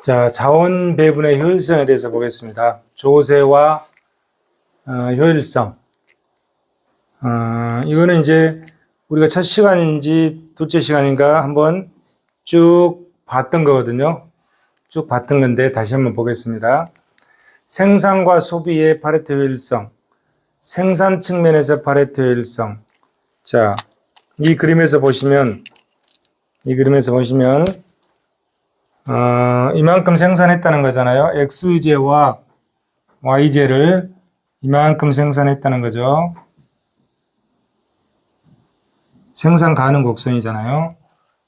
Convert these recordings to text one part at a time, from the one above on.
자, 자원 배분의 효율성에 대해서 보겠습니다. 조세와 효율성. 이거는 이제 우리가 첫 시간인지 둘째 시간인가 한번 쭉 봤던 거거든요. 쭉 봤던 건데 다시 한번 보겠습니다. 생산과 소비의 파레토 효율성. 생산 측면에서 파레토 효율성. 자, 이 그림에서 보시면 이만큼 생산했다는 거잖아요. X제와 Y제를 이만큼 생산했다는 거죠. 생산 가능 곡선이잖아요.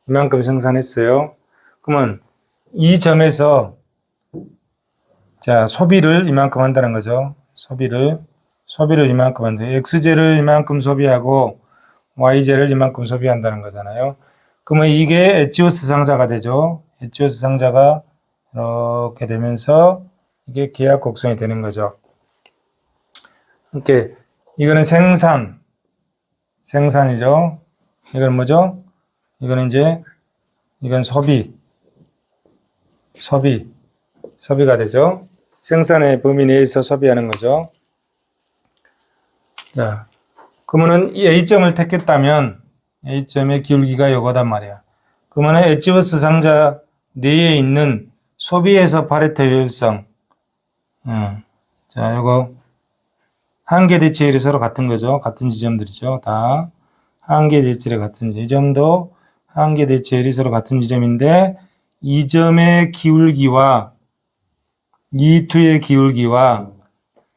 이만큼 생산했어요. 그러면 이 점에서 자, 소비를 이만큼 한다는 거죠. 소비를 이만큼 한다. X제를 이만큼 소비하고 Y제를 이만큼 소비한다는 거잖아요. 그러면 이게 에치오스 상자가 되죠. 에치오스 상자가 이렇게 되면서 이게 계약 곡선이 되는 거죠. 이렇게 이거는 생산이죠. 이건 뭐죠? 이거는 이건 소비가 되죠. 생산의 범위 내에서 소비하는 거죠. 자, 그러면은 이 A점을 택했다면 A점의 기울기가 요거단 말이야. 그러면 에치오스 상자 내에 있는 소비에서 파레토 효율성. 자, 요거 한계 대체율이 서로 같은 거죠. 같은 지점들이죠. 다 한계 대체율이 같은 이 점도 한계 대체율이 서로 같은 지점인데 이 점의 기울기와 E2의 기울기와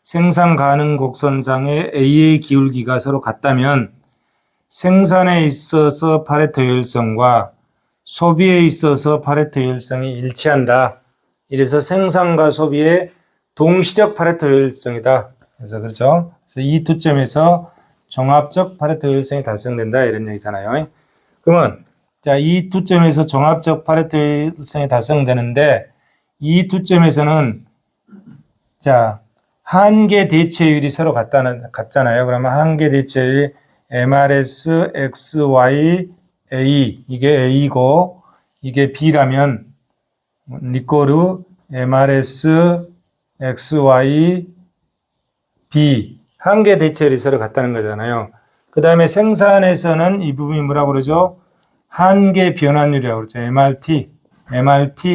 생산 가능 곡선상의 A의 기울기가 서로 같다면 생산에 있어서 파레토 효율성과 소비에 있어서 파레토 효율성이 일치한다. 이래서 생산과 소비의 동시적 파레토 효율성이다. 그래서 그렇죠. 그래서 이 두 점에서 종합적 파레토 효율성이 달성된다 이런 얘기잖아요. 그러면 자, 이 두 점에서 종합적 파레토 효율성이 달성되는데 이 두 점에서는 자, 한계 대체율이 서로 같잖아요. 그러면 한계 대체율이 MRS, XY, A, 이게 A고, 이게 B라면, 니꼬르, MRS, XY, B. 한계 대체율이 서로 같다는 거잖아요. 그 다음에 생산에서는 이 부분이 뭐라고 그러죠? 한계 변환율이라고 그러죠. MRT,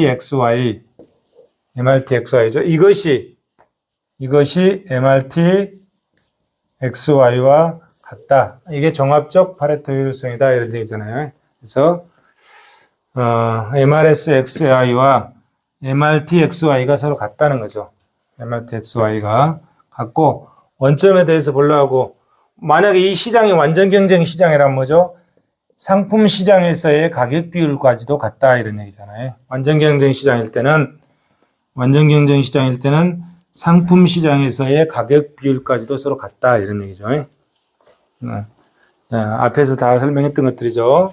XY, MRT, XY죠. 이것이 MRT, XY와 같다. 이게 종합적 파레토 효율성이다. 이런 얘기잖아요. 그래서, MRS, XY와 MRT, XY가 서로 같다는 거죠. MRT, XY가 같고, 원점에 대해서 보려고, 만약에 이 시장이 완전 경쟁 시장이란 뭐죠? 상품 시장에서의 가격 비율까지도 같다. 이런 얘기잖아요. 완전 경쟁 시장일 때는 상품 시장에서의 가격 비율까지도 서로 같다. 이런 얘기죠. 앞에서 다 설명했던 것들이죠.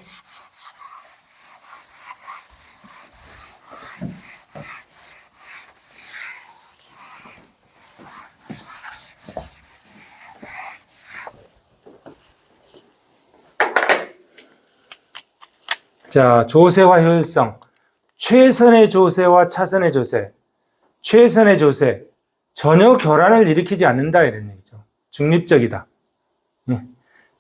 자, 조세와 효율성. 최선의 조세와 차선의 조세. 최선의 조세. 전혀 교란을 일으키지 않는다. 이런 얘기죠. 중립적이다.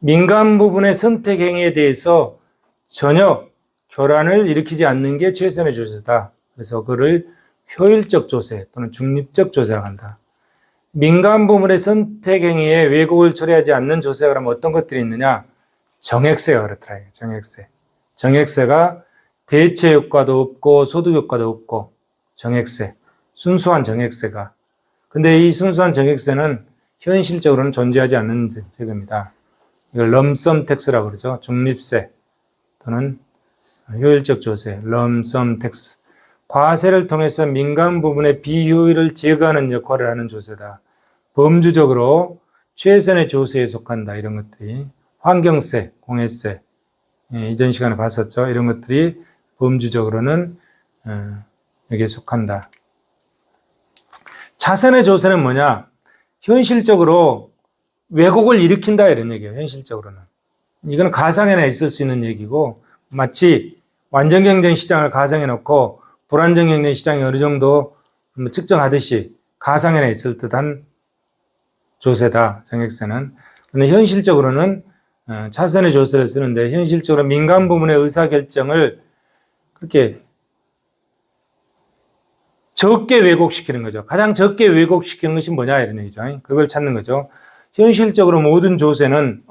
민간 부분의 선택 행위에 대해서 전혀 교란을 일으키지 않는 게 최선의 조세다. 그래서 그를 효율적 조세 또는 중립적 조세라고 한다. 민간 부분의 선택 행위에 왜곡을 초래하지 않는 조세가 그러면 어떤 것들이 있느냐? 정액세가 그렇더라고요. 정액세가 대체 효과도 없고 소득 효과도 없고 정액세. 순수한 정액세가. 근데 이 순수한 정액세는 현실적으로는 존재하지 않는 세금이다. 이걸 럼썸 텍스라고 그러죠. 중립세 또는 효율적 조세, 럼썸 텍스. 과세를 통해서 민간 부분의 비효율을 제거하는 역할을 하는 조세다. 범주적으로 최선의 조세에 속한다. 이런 것들이 환경세, 공해세, 이전 시간에 봤었죠. 이런 것들이 범주적으로는 여기에 속한다. 차선의 조세는 뭐냐? 현실적으로 왜곡을 일으킨다 이런 얘기예요. 현실적으로는. 이거는 가상에나 있을 수 있는 얘기고 마치 완전 경쟁 시장을 가정해 놓고 불안정 경제 시장이 어느 정도 측정하듯이 가상현에 있을 듯한 조세다, 정액세는. 근데 현실적으로는 차선의 조세를 쓰는데 현실적으로 민간 부문의 의사결정을 그렇게 적게 왜곡시키는 거죠. 가장 적게 왜곡시키는 것이 뭐냐 이런 얘기죠. 그걸 찾는 거죠. 현실적으로 모든 조세는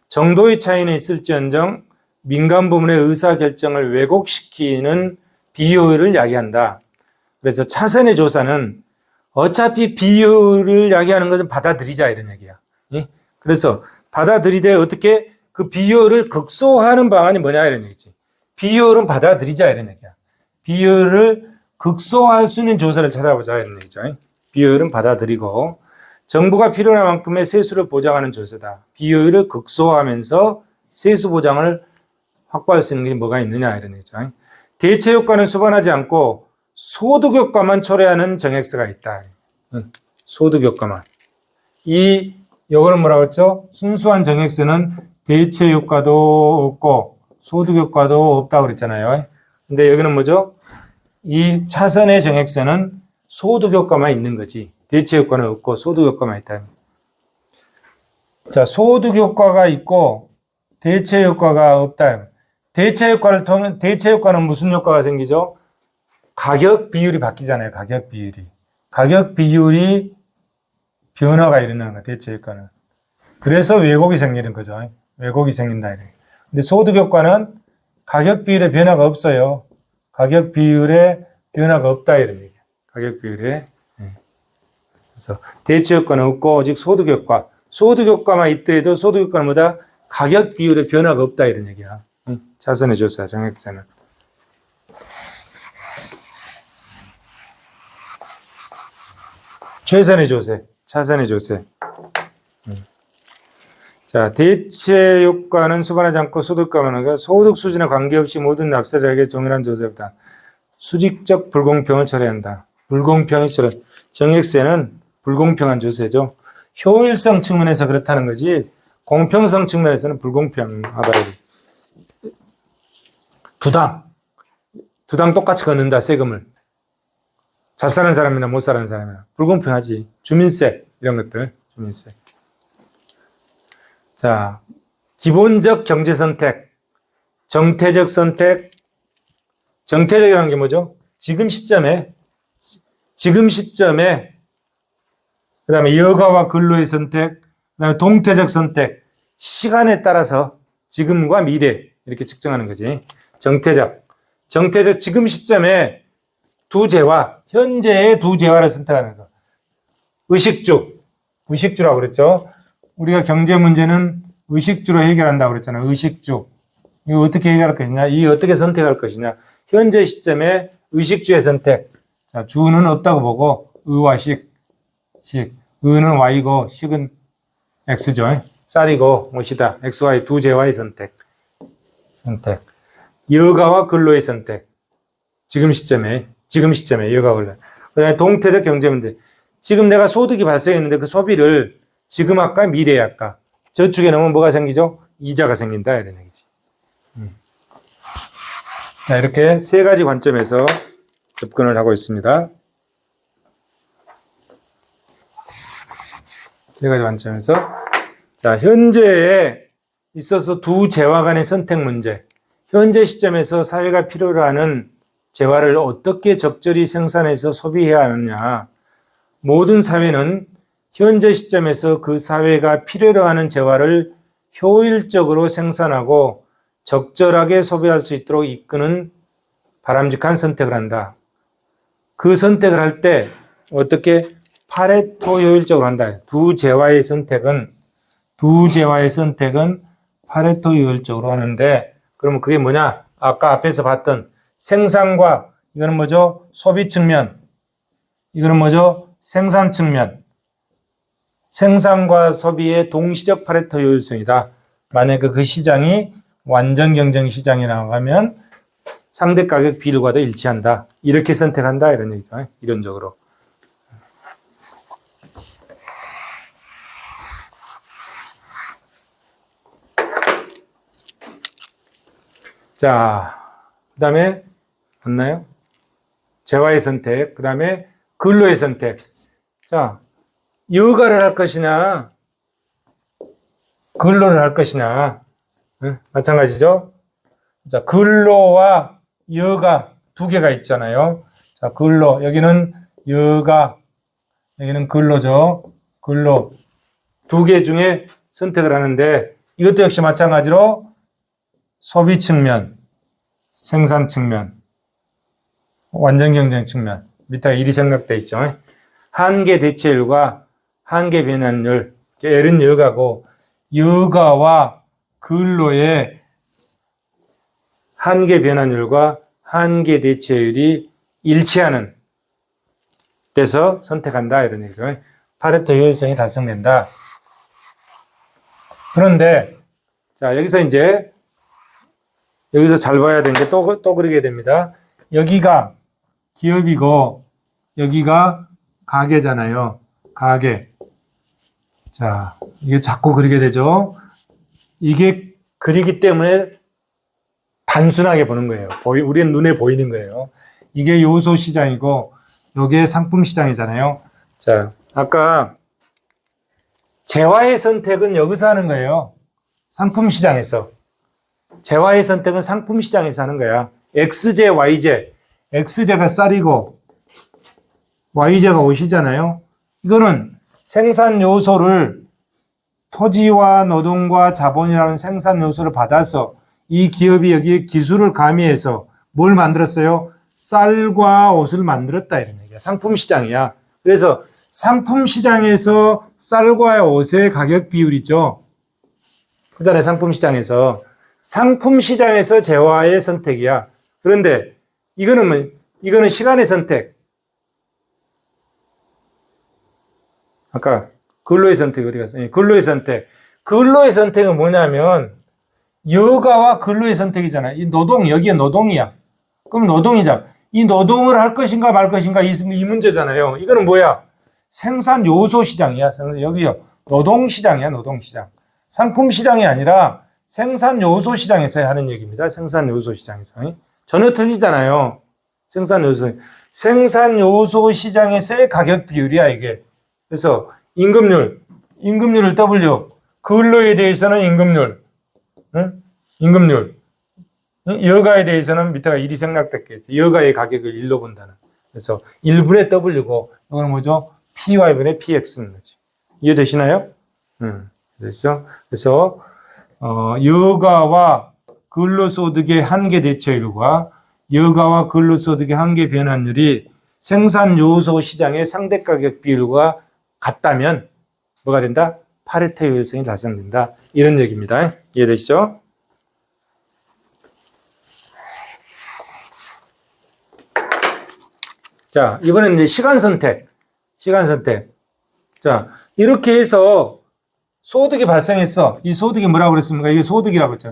정도의 차이는 있을지언정 민간 부문의 의사결정을 왜곡시키는 비효율을 야기한다. 그래서 차선의 조사는 어차피 비효율을 야기하는 것은 받아들이자 이런 얘기야. 그래서 받아들이되 어떻게 그 비효율을 극소화하는 방안이 뭐냐 이런 얘기지. 비효율은 받아들이자 이런 얘기야. 비효율을 극소화할 수 있는 조사를 찾아보자 이런 얘기죠. 비효율은 받아들이고 정부가 필요한 만큼의 세수를 보장하는 조세다. 비효율을 극소화하면서 세수 보장을 확보할 수 있는 게 뭐가 있느냐 이런 얘기죠. 대체 효과는 수반하지 않고 소득 효과만 초래하는 정액세가 있다. 소득 효과만. 요거는 뭐라고 했죠? 순수한 정액세는 대체 효과도 없고 소득 효과도 없다고 그랬잖아요. 근데 여기는 뭐죠? 이 차선의 정액세는 소득 효과만 있는 거지. 대체 효과는 없고 소득 효과만 있다. 자, 소득 효과가 있고 대체 효과가 없다. 대체 효과는 무슨 효과가 생기죠? 가격 비율이 바뀌잖아요. 가격 비율이. 가격 비율이 변화가 일어나는 거야, 대체 효과는. 그래서 왜곡이 생기는 거죠. 왜곡이 생긴다. 근데 소득 효과는 가격 비율에 변화가 없어요. 가격 비율에 변화가 없다. 이런 얘기야. 가격 비율에. 그래서 대체 효과는 없고, 오직 소득 효과. 소득 효과만 있더라도 소득 효과는 뭐다? 가격 비율에 변화가 없다. 이런 얘기야. 차선의 조사, 정액세는. 최선의 조세, 차선의 조세. 자, 대체 효과는 수반하지 않고 소득과만 하고 소득 수준에 관계없이 모든 납세자에게 동일한 조세보다 수직적 불공평을 처리한다. 불공평이 처리. 정액세는 불공평한 조세죠. 효율성 측면에서 그렇다는 거지 공평성 측면에서는 불공평하다. 두 당 똑같이 걷는다, 세금을. 잘 사는 사람이나 못 사는 사람이나. 불공평하지. 주민세, 이런 것들. 주민세. 자, 기본적 경제 선택, 정태적 선택. 정태적이라는 게 뭐죠? 지금 시점에, 그 다음에 여가와 근로의 선택, 그 다음에 동태적 선택. 시간에 따라서 지금과 미래, 이렇게 측정하는 거지. 정태적 지금 시점에 두 재화, 현재의 두 재화를 선택하는 거. 의식주라고 그랬죠. 우리가 경제 문제는 의식주로 해결한다고 그랬잖아요. 의식주. 이거 어떻게 해결할 것이냐? 이 어떻게 선택할 것이냐? 현재 시점에 의식주의 선택. 자, 주는 없다고 보고 의와 식. 의는 y고 식은 x죠. 쌀이고 못이다. xy 두 재화의 선택. 여가와 근로의 선택. 지금 시점에 여가 근로. 그다음에 동태적 경제 문제. 지금 내가 소득이 발생했는데 그 소비를 지금 할까 미래에 할까? 저축에 넣으면 뭐가 생기죠? 이자가 생긴다 이런 얘기지. 자, 이렇게 세 가지 관점에서 접근을 하고 있습니다. 세 가지 관점에서 자, 현재에 있어서 두 재화 간의 선택 문제. 현재 시점에서 사회가 필요로 하는 재화를 어떻게 적절히 생산해서 소비해야 하느냐. 모든 사회는 현재 시점에서 그 사회가 필요로 하는 재화를 효율적으로 생산하고 적절하게 소비할 수 있도록 이끄는 바람직한 선택을 한다. 그 선택을 할 때 어떻게 파레토 효율적으로 한다. 두 재화의 선택은 파레토 효율적으로 하는데 그러면 그게 뭐냐? 아까 앞에서 봤던 생산과 이거는 뭐죠? 소비 측면. 이거는 뭐죠? 생산 측면. 생산과 소비의 동시적 파레토 효율성이다. 만약에 그 시장이 완전 경쟁 시장이라고 하면 상대 가격 비율과도 일치한다. 이렇게 선택한다. 이런 얘기죠. 이론적으로. 자, 그 다음에, 맞나요? 재화의 선택, 그 다음에 근로의 선택. 자, 여가를 할 것이냐, 근로를 할 것이냐. 응? 마찬가지죠? 자, 근로와 여가 두 개가 있잖아요. 자, 근로. 여기는 여가, 여기는 근로죠. 근로. 두 개 중에 선택을 하는데 이것도 역시 마찬가지로 소비 측면, 생산 측면, 완전 경쟁 측면. 밑에 일이 생각되어 있죠. 한계 대체율과 한계 변환율. L은 여가고 여가와 근로의 한계 변환율과 한계 대체율이 일치하는 데서 선택한다 이런 얘기죠. 파레토 효율성이 달성된다. 그런데 자 여기서 잘 봐야 되는 게 또 그러게 됩니다. 여기가 기업이고 여기가 가게잖아요. 가게. 자 이게 자꾸 그리게 되죠. 이게 그리기 때문에 단순하게 보는 거예요. 우리는 눈에 보이는 거예요. 이게 요소 시장이고 이게 상품 시장이잖아요. 자 아까 재화의 선택은 여기서 하는 거예요. 상품 시장에서. 재화의 선택은 상품 시장에서 하는 거야. XJ, YJ. XJ가 쌀이고 YJ가 옷이잖아요. 이거는 생산 요소를 토지와 노동과 자본이라는 생산 요소를 받아서 이 기업이 여기에 기술을 가미해서 뭘 만들었어요? 쌀과 옷을 만들었다 이런 얘기야. 상품 시장이야. 그래서 상품 시장에서 쌀과 옷의 가격 비율이죠. 그다음에 상품 시장에서 재화의 선택이야. 그런데 이거는 시간의 선택. 아까 근로의 선택 어디 갔어요? 근로의 선택. 근로의 선택은 뭐냐면 여가와 근로의 선택이잖아. 이 노동 여기에 노동이야. 그럼 노동이자 이 노동을 할 것인가 말 것인가 이 문제잖아요. 이거는 뭐야? 생산 요소 시장이야. 여기요. 노동 시장이야, 노동 시장. 상품 시장이 아니라 생산 요소 시장에서 하는 얘기입니다. 생산 요소 시장에서. 전혀 틀리잖아요. 생산 요소 시장에서의 가격 비율이야, 이게. 그래서 임금률을 W. 근로에 대해서는 임금률. 응? 임금률. 여가에 대해서는 밑에가 1이 생략됐겠죠. 여가의 가격을 1로 본다는. 그래서 1분의 W고, 이거는 뭐죠? PY분의 PX는 거지. 이해되시나요? 되시죠? 그래서, 여가와 근로소득의 한계 대체율과 여가와 근로소득의 한계 변환율이 생산 요소 시장의 상대 가격 비율과 같다면, 뭐가 된다? 파레토 효율성이 달성된다. 이런 얘기입니다. 이해되시죠? 자, 이번에는 이제 시간 선택. 자, 이렇게 해서 소득이 발생했어. 이 소득이 뭐라고 그랬습니까? 이게 소득이라고 했잖아요.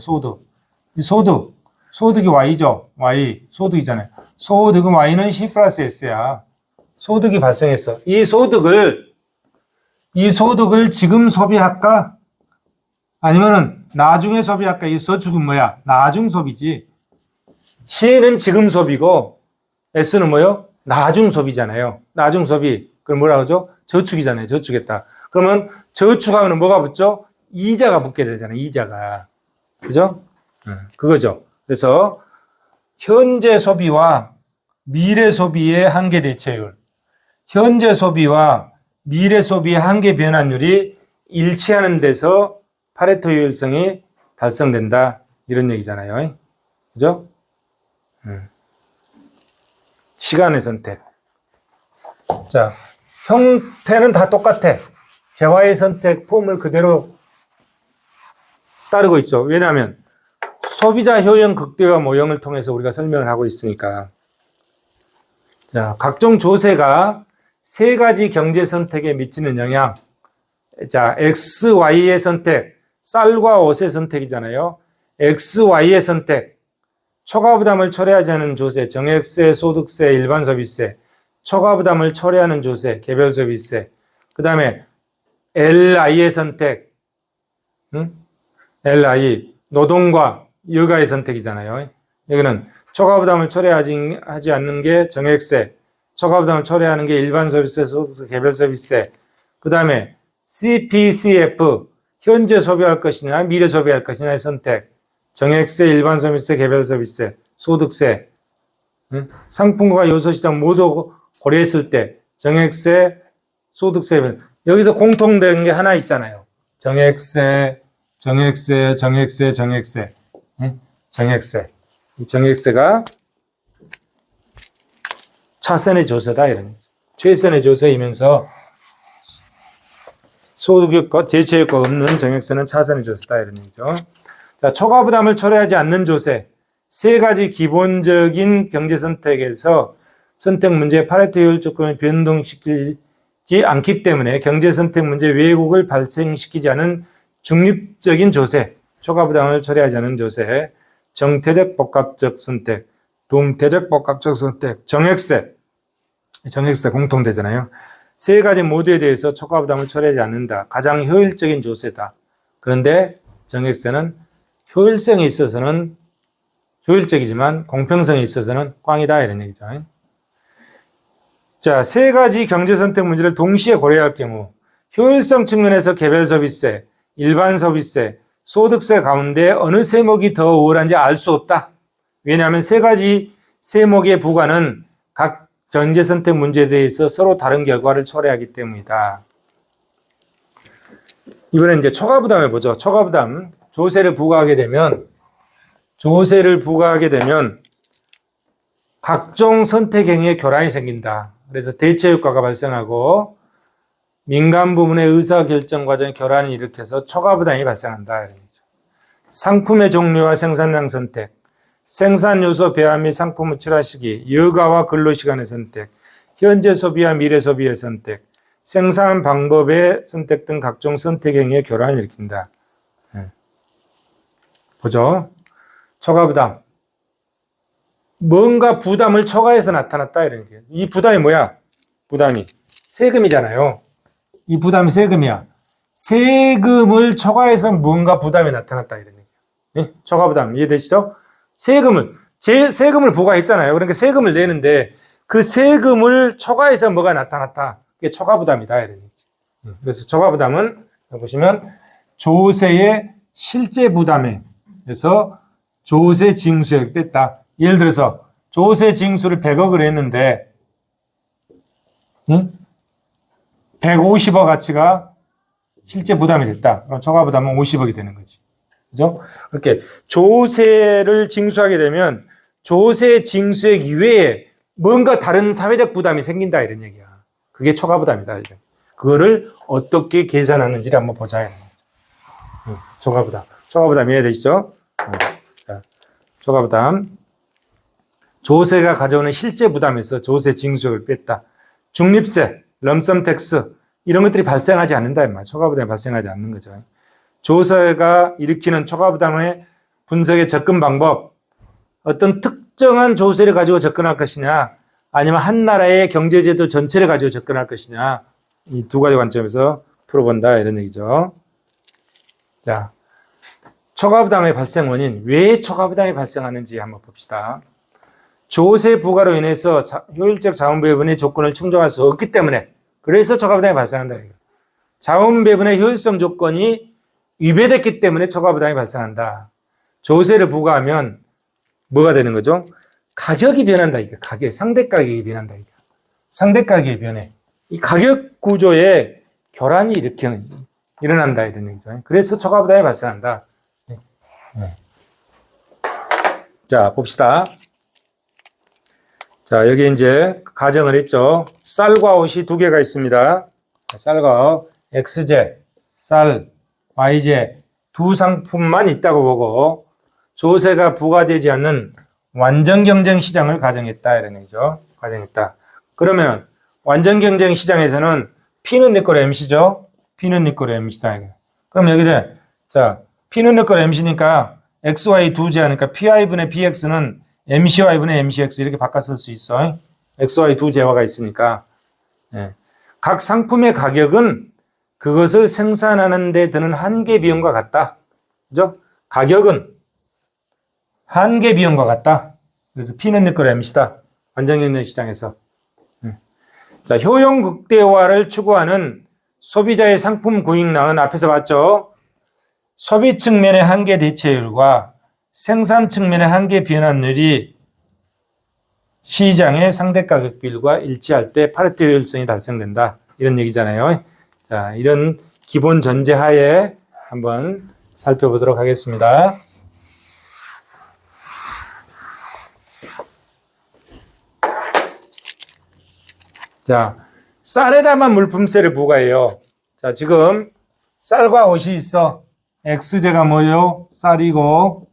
소득이 Y죠. Y. 소득이잖아요. 소득은 Y는 C 플러스 S야. 소득이 발생했어. 이 소득을 지금 소비할까? 아니면은 나중에 소비할까? 이 저축은 뭐야? 나중 소비지. C는 지금 소비고 S는 뭐요? 나중 소비잖아요. 나중 소비. 그럼 뭐라고 하죠? 저축이잖아요. 저축했다. 그러면 저축하면 뭐가 붙죠? 이자가 붙게 되잖아요. 이자가. 그죠? 그거죠. 그래서 현재 소비와 미래 소비의 한계 대체율. 현재 소비와 미래 소비의 한계 변환율이 일치하는 데서 파레토 효율성이 달성된다. 이런 얘기잖아요. 그죠? 시간의 선택. 자, 형태는 다 똑같아. 재화의 선택 폼을 그대로 따르고 있죠. 왜냐하면 소비자 효용 극대화 모형을 통해서 우리가 설명을 하고 있으니까. 자, 각종 조세가 세 가지 경제 선택에 미치는 영향. 자, X, Y의 선택. 쌀과 옷의 선택이잖아요. X, Y의 선택. 초과 부담을 초래하지 않은 조세, 정액세, 소득세, 일반 소비세, 초과 부담을 초래하는 조세, 개별 소비세. 그 다음에 LI의 선택, LI, 노동과 여가의 선택이잖아요. 여기는 초과부담을 초래하지 않는 게 정액세, 초과부담을 초래하는 게 일반 서비스세, 소득세, 개별 서비스세. 그 다음에 CPCF, 현재 소비할 것이냐, 미래 소비할 것이냐의 선택. 정액세, 일반 서비스세, 개별 서비스세, 소득세. 상품과 요소시장 모두 고려했을 때 정액세, 소득세. 여기서 공통된 게 하나 있잖아요. 정액세, 정액세, 정액세, 정액세. 정액세. 이 정액세가 차선의 조세다, 이런. 최선의 조세이면서 소득효과, 대체효과 없는 정액세는 차선의 조세다, 이런 얘기죠. 자, 초과부담을 초래하지 않는 조세. 세 가지 기본적인 경제 선택에서 선택 문제의 파레토 효율 조건을 변동시키지 않기 때문에 경제 선택 문제 왜곡을 발생시키지 않은 중립적인 조세. 초과부담을 초래하지 않는 조세. 정태적 복합적 선택, 동태적 복합적 선택, 정액세. 정액세 공통되잖아요. 세 가지 모두에 대해서 초과부담을 초래하지 않는다. 가장 효율적인 조세다. 그런데 정액세는 효율성에 있어서는 효율적이지만 공평성에 있어서는 꽝이다, 이런 얘기죠. 자, 세 가지 경제 선택 문제를 동시에 고려할 경우 효율성 측면에서 개별 서비스세, 일반 서비스세, 소득세 가운데 어느 세목이 더 우월한지 알 수 없다. 왜냐하면 세 가지 세목의 부과는 각 경제 선택 문제에 대해서 서로 다른 결과를 초래하기 때문이다. 이번엔 이제 초과부담을 보죠. 초과부담. 조세를 부과하게 되면 각종 선택 행위에 교란이 생긴다. 그래서 대체 효과가 발생하고 민간 부문의 의사결정 과정에 교란을 일으켜서 초과부담이 발생한다. 상품의 종류와 생산량 선택, 생산 요소 배합 및 상품 우출화 시기, 여가와 근로시간의 선택, 현재 소비와 미래 소비의 선택, 생산 방법의 선택 등 각종 선택 행위에 교란을 일으킨다. 보죠. 초과부담. 뭔가 부담을 초과해서 나타났다, 이런 게. 이 부담이 뭐야? 부담이 세금이잖아요. 이 부담이 세금이야. 세금을 초과해서 뭔가 부담이 나타났다, 이런 얘기야. 네? 초과부담 이해되시죠? 세금을 부과했잖아요. 그러니까 세금을 내는데 그 세금을 초과해서 뭐가 나타났다. 그게 초과부담이다, 이런 얘기지. 그래서 초과부담은 보시면 조세의 실제 부담에 그래서 조세 징수액을 뺐다. 예를 들어서 조세 징수를 100억을 했는데 150억 가치가 실제 부담이 됐다. 그럼 초과부담은 50억이 되는 거지. 그죠? 그렇게 조세를 징수하게 되면 조세 징수액 이외에 뭔가 다른 사회적 부담이 생긴다, 이런 얘기야. 그게 초과부담이다. 이런. 그거를 어떻게 계산하는지를 한번 보자. 초과부담. 초과부담 이해되시죠? 자, 초과부담. 조세가 가져오는 실제 부담에서 조세 징수액을 뺐다. 중립세, 럼섬 텍스 이런 것들이 발생하지 않는다. 초과부담이 발생하지 않는 거죠. 조세가 일으키는 초과부담의 분석의 접근 방법, 어떤 특정한 조세를 가지고 접근할 것이냐, 아니면 한 나라의 경제제도 전체를 가지고 접근할 것이냐, 이 두 가지 관점에서 풀어본다, 이런 얘기죠. 자, 초과부담의 발생 원인, 왜 초과부담이 발생하는지 한번 봅시다. 조세 부과로 인해서 효율적 자원 배분의 조건을 충족할 수 없기 때문에, 그래서 초과부담이 발생한다. 자원 배분의 효율성 조건이 위배됐기 때문에 초과부담이 발생한다. 조세를 부과하면 뭐가 되는 거죠? 가격이 변한다. 가격, 상대 가격이 변한다. 상대 가격이 변해. 이 가격 구조에 교란이 일어난다, 이런 얘기죠. 그래서 초과부담이 발생한다. 네. 자, 봅시다. 자, 여기 이제 가정을 했죠. 쌀과 옷이 두 개가 있습니다. 쌀과 옷, XJ, 쌀, YJ 두 상품만 있다고 보고 조세가 부과되지 않는 완전 경쟁 시장을 가정했다, 이런 얘기죠. 가정했다. 그러면 완전 경쟁 시장에서는 P는 내 거로 MC죠. P는 내 거로 MC다. 그럼 여기는 자, P는 내 거로 MC니까 XY 두 제하니까 PI분의 PX는 MCY분의 MCX 이렇게 바꿔 쓸 수 있어. XY 두 제화가 있으니까. 예. 각 상품의 가격은 그것을 생산하는 데 드는 한계 비용과 같다. 그죠? 가격은 한계 비용과 같다. 그래서 P는 내 거로 합시다. 완전경쟁 시장에서. 자, 효용 극대화를 추구하는 소비자의 상품 구입량은 앞에서 봤죠? 소비 측면의 한계 대체율과 생산 측면의 한계 변환율이 시장의 상대 가격 비율과 일치할 때 파레토 효율성이 달성된다. 이런 얘기잖아요. 자, 이런 기본 전제 하에 한번 살펴보도록 하겠습니다. 자, 쌀에다만 물품세를 부과해요. 자, 지금 쌀과 옷이 있어. X제가 뭐죠? 쌀이고,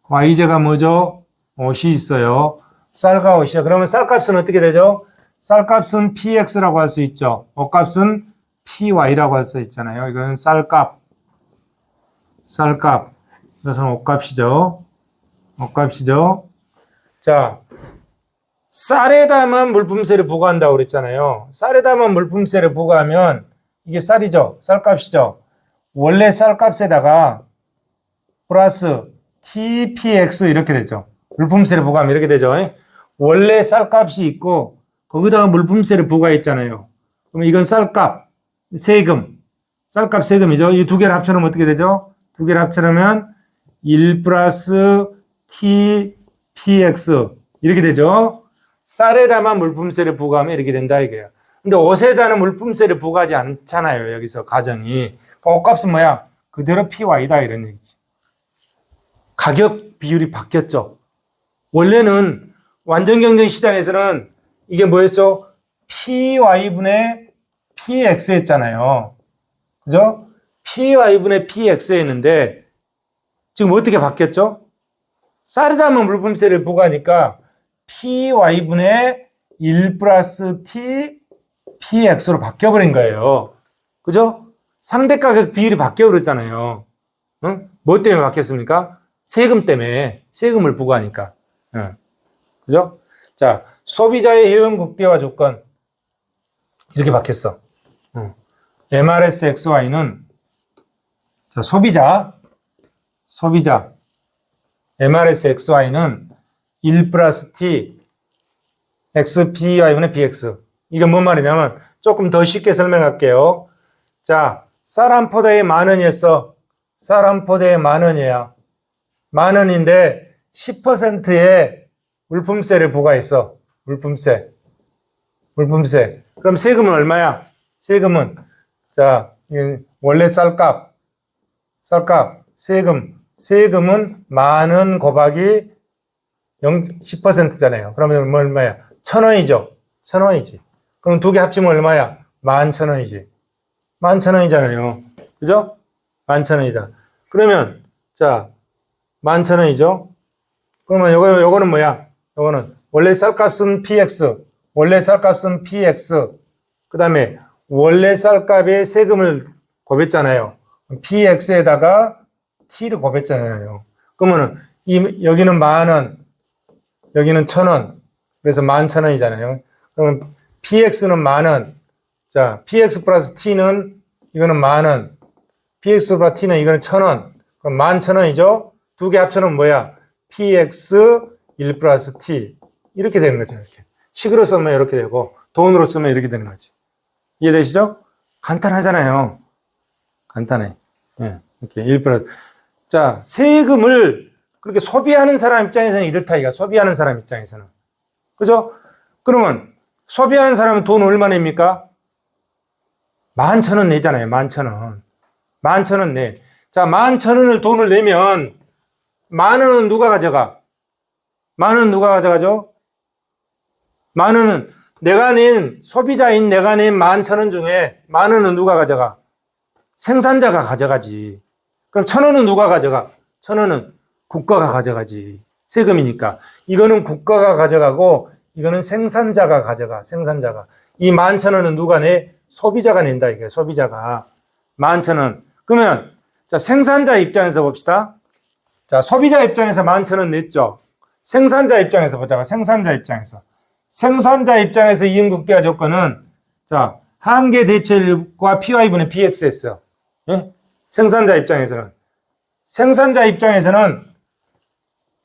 Y제가 뭐죠? 옷이 있어요. 쌀과 옷이요. 그러면 쌀값은 어떻게 되죠? 쌀값은 PX라고 할 수 있죠. 옷값은 PY라고 할 수 있잖아요. 이건 쌀값. 이것은 옷값이죠. 자, 쌀에다만 물품세를 부과한다고 그랬잖아요. 쌀에다만 물품세를 부과하면 이게 쌀이죠. 쌀값이죠. 원래 쌀값에다가 플러스 TPX 이렇게 되죠. 물품세를 부과하면 이렇게 되죠. 원래 쌀값이 있고 거기다가 물품세를 부과했잖아요. 그러면 이건 쌀값, 세금, 쌀값 세금이죠. 이 두 개를 합쳐놓으면 어떻게 되죠? 두 개를 합쳐놓으면 1 플러스 TPX 이렇게 되죠. 쌀에다만 물품세를 부과하면 이렇게 된다 이거예요. 근데 옷에다는 물품세를 부과하지 않잖아요. 여기서 가정이. 그러니까 옷값은 뭐야? 그대로 PY다 이런 얘기지. 가격 비율이 바뀌었죠. 원래는 완전경쟁 시장에서는 이게 뭐였죠? PY분의 PX였잖아요. 그죠? PY분의 PX였는데 지금 어떻게 바뀌었죠? 쌀에다만 물품세를 부과하니까 PY분의 1 플러스 T PX로 바뀌어버린 거예요. 그죠? 상대 가격 비율이 바뀌어버렸잖아요. 응? 뭐 때문에 바뀌었습니까? 세금 때문에. 세금을 부과하니까. 응. 그죠? 자, 소비자의 효용 극대화 조건. 이렇게 바뀌었어. MRS XY는, 자, 소비자. MRS XY는 1 플러스 T, XPY분의 BX. 이게 뭔 말이냐면, 조금 더 쉽게 설명할게요. 자, 쌀 한 포대에 10,000원이었어. 쌀 한 포대에 10,000원이야. 10,000원인데, 10%의 물품세를 부과했어. 물품세. 그럼 세금은 얼마야? 세금은, 자, 원래 쌀값, 세금은 10,000원 곱하기 10%잖아요. 그러면 얼마야? 1,000원이죠. 1,000원이지. 그럼 두 개 합치면 얼마야? 11,000원이지. 11,000원이잖아요. 그죠? 11,000원이다. 그러면, 자, 11,000원이죠? 그러면 요거는 뭐야? 요거는, 원래 쌀값은 PX. 그 다음에, 원래 쌀값에 세금을 곱했잖아요. PX에다가 T를 곱했잖아요. 그러면은, 여기는 10,000원, 여기는 1,000원. 그래서 11,000원이잖아요. 그러면 PX는 10,000원. 자, PX 플러스 T는 이거는 10,000원. PX 플러스 T는 이거는 1,000원. 그럼 11,000원이죠? 두 개 합쳐놓으면 뭐야? PX 1 플러스 T. 이렇게 되는 거죠. 이렇게. 식으로 쓰면 이렇게 되고, 돈으로 쓰면 이렇게 되는 거지. 이해되시죠? 간단하잖아요. 간단해. 예, 이렇게 1 플러스. 자, 세금을 그렇게 소비하는 사람 입장에서는 이렇다, 이거. 소비하는 사람 입장에서는. 그죠? 그러면, 소비하는 사람은 돈 얼마 냅니까? 11,000원 내잖아요, 11,000원. 11,000원 내. 자, 11,000원을 돈을 내면, 10,000원은 누가 가져가? 10,000원 누가 가져가죠? 10,000원은 소비자인 내가 낸 11,000원 중에 10,000원은 누가 가져가? 생산자가 가져가지. 그럼 1,000원은 누가 가져가? 1,000원은 국가가 가져가지. 세금이니까. 이거는 국가가 가져가고, 이거는 생산자가 가져가. 생산자가. 이 11,000원은 누가 내? 소비자가 낸다, 이게. 소비자가. 11,000원. 그러면, 자, 생산자 입장에서 봅시다. 자, 소비자 입장에서 11,000원 냈죠. 생산자 입장에서 보자고. 생산자 입장에서 이윤극대화 조건은, 자, 한계 대체율과 PY분의 PX였어. 예? 생산자 입장에서는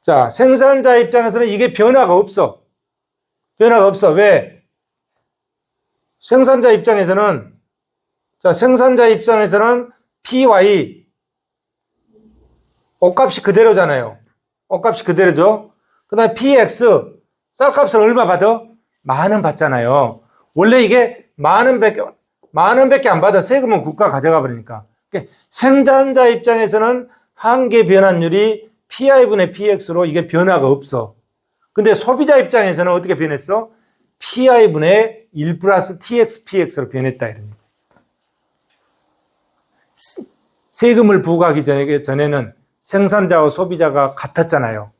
자, 생산자 입장에서는 이게 변화가 없어. 변화가 없어. 왜? 생산자 입장에서는, 자, 생산자 입장에서는 PY, 옷값이 그대로잖아요. 옷값이 그대로죠. 그 다음에 PX, 쌀값을 얼마 받아? 10,000원 받잖아요. 원래 이게 10,000원밖에 안 받아. 세금은 국가 가져가 버리니까. 그러니까 생산자 입장에서는 한계 변환율이 PI분의 PX로 이게 변화가 없어. 근데 소비자 입장에서는 어떻게 변했어? PI분의 1 플러스 TX, PX로 변했다. 이런. 세금을 부과하기 전에는 생산자와 소비자가 같았잖아요.